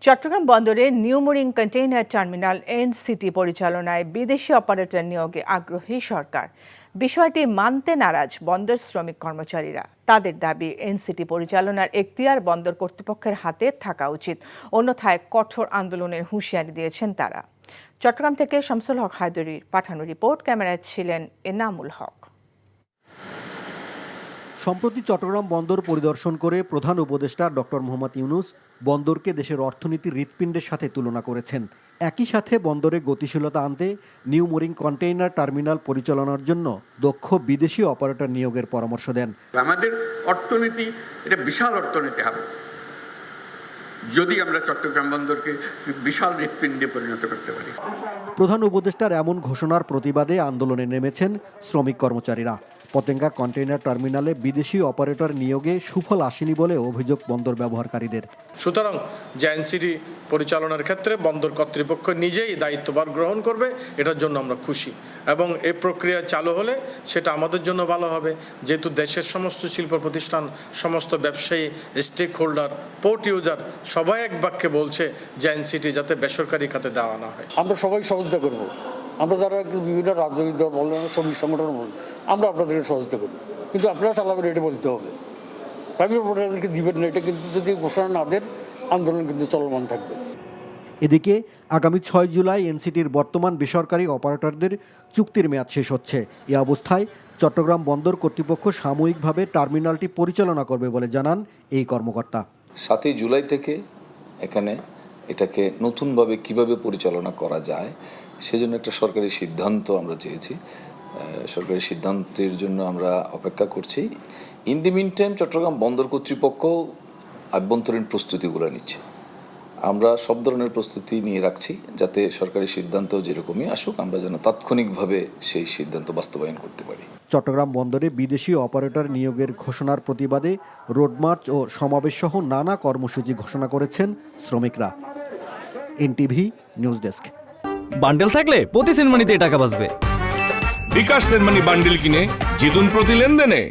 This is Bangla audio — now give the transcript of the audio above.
চট্টগ্রাম বন্দরে new mooring container terminal NCT পরিচালনায় বিদেশি অপারেটর নিয়োগে আগ্রহী সরকার। বিষয়টি মানতে নারাজ বন্দর শ্রমিক কর্মচারীরা। তাদের দাবি, এনসিটি পরিচালনার এখতিয়ার বন্দর কর্তৃপক্ষের হাতে থাকা উচিত, অন্যথায় কঠোর আন্দোলনের হুঁশিয়ারি দিয়েছেন তারা। চট্টগ্রাম থেকে শামসুল হক হায়দরির পাঠানো রিপোর্ট, ক্যামেরায় ছিলেন এনামুল হক। সম্প্রতি চট্টগ্রাম বন্দর পরিদর্শন করে প্রধান উপদেষ্টা ডক্টর মোহাম্মদ ইউনূস বন্দরকে দেশের অর্থনীতির হৃৎপিণ্ডের সাথে তুলনা করেছেন। একই সাথে বন্দরে গতিশীলতা আনতে নিউ মুরিং কন্টেইনার টার্মিনাল পরিচালনার জন্য দক্ষ বিদেশি অপারেটর নিয়োগের পরামর্শ দেন। আমাদের অর্থনীতি এটা বিশাল অর্থনীতি হবে যদি আমরা চট্টগ্রাম বন্দরকে বিশাল হৃৎপিণ্ডে পরিণত করতে পারি। প্রধান উপদেষ্টার এমন ঘোষণার প্রতিবাদে আন্দোলনে নেমেছেন শ্রমিক কর্মচারীরা। পতেঙ্গা কন্টেইনার টার্মিনালে বিদেশি অপারেটর নিয়োগে সুফল আসেনি বলে অভিযোগ বন্দর ব্যবহারকারীদের। সুতরাং যে এনসিটি পরিচালনার ক্ষেত্রে বন্দর কর্তৃপক্ষ নিজেই দায়িত্বভার গ্রহণ করবে, এটার জন্য আমরা খুশি এবং এই প্রক্রিয়া চালু হলে সেটা আমাদের জন্য ভালো হবে, যেহেতু দেশের সমস্ত শিল্প প্রতিষ্ঠান, সমস্ত ব্যবসায়ী, স্টেক হোল্ডার, পোর্ট ইউজার সবাই এক বাক্যে বলছে যে এনসিটি যাতে বেসরকারি খাতে দেওয়া না হয়। আমরা সবাই সহযোগিতা করব। আমরা যারা বিভিন্ন রাজনৈতিক দল বলেন, শ্রমিক সংগঠন বলেন, আমরা আপনাদেরকে সহযোগিতা করব, কিন্তু আপনারা চালাবেন এটা বলতে হবে। প্রাইভেট অপারেটরদেরকে দিবেন না, এটা কিন্তু যদি ঘোষণা না দেন আন্দোলন কিন্তু চলমান থাকবে। এদিকে আগামী 6 জুলাই এনসিটির বর্তমান বেসরকারি অপারেটরদের চুক্তির মেয়াদ শেষ হচ্ছে। এ অবস্থায় চট্টগ্রাম বন্দর কর্তৃপক্ষ সাময়িকভাবে টার্মিনালটি পরিচালনা করবে বলে জানান এই কর্মকর্তা। 7 জুলাই থেকে এখানে এটাকে নতুনভাবে কিভাবে পরিচালনা করা যায় সেজন্য একটা সরকারি সিদ্ধান্ত আমরা চেয়েছি। সরকারি সিদ্ধান্তের জন্য আমরা অপেক্ষা করছি। In the mean time Chittagong বন্দর কর্তৃপক্ষ আভ্যন্তরীণ প্রস্তুতিগুলো নিচ্ছে। আমরা সব ধরনের প্রস্তুতি নিয়ে রাখছি যাতে সরকারি সিদ্ধান্ত যেরকমই আসুক আমরা যেন তাৎক্ষণিকভাবে সেই সিদ্ধান্ত বাস্তবায়ন করতে পারি। চট্টগ্রাম বন্দরে বিদেশি অপারেটর নিয়োগের ঘোষণার প্রতিবাদে রোডমার্চ ও সমাবেশ সহ নানা কর্মসূচি ঘোষণা করেছেন শ্রমিকরা। NTV news desk. বান্ডেল থাকলে প্রতি সেনমানিতে টাকা বাঁচবে। বিকাশ সেনমানি বান্ডেল কিনে জিতুন প্রতি লেনদেনে।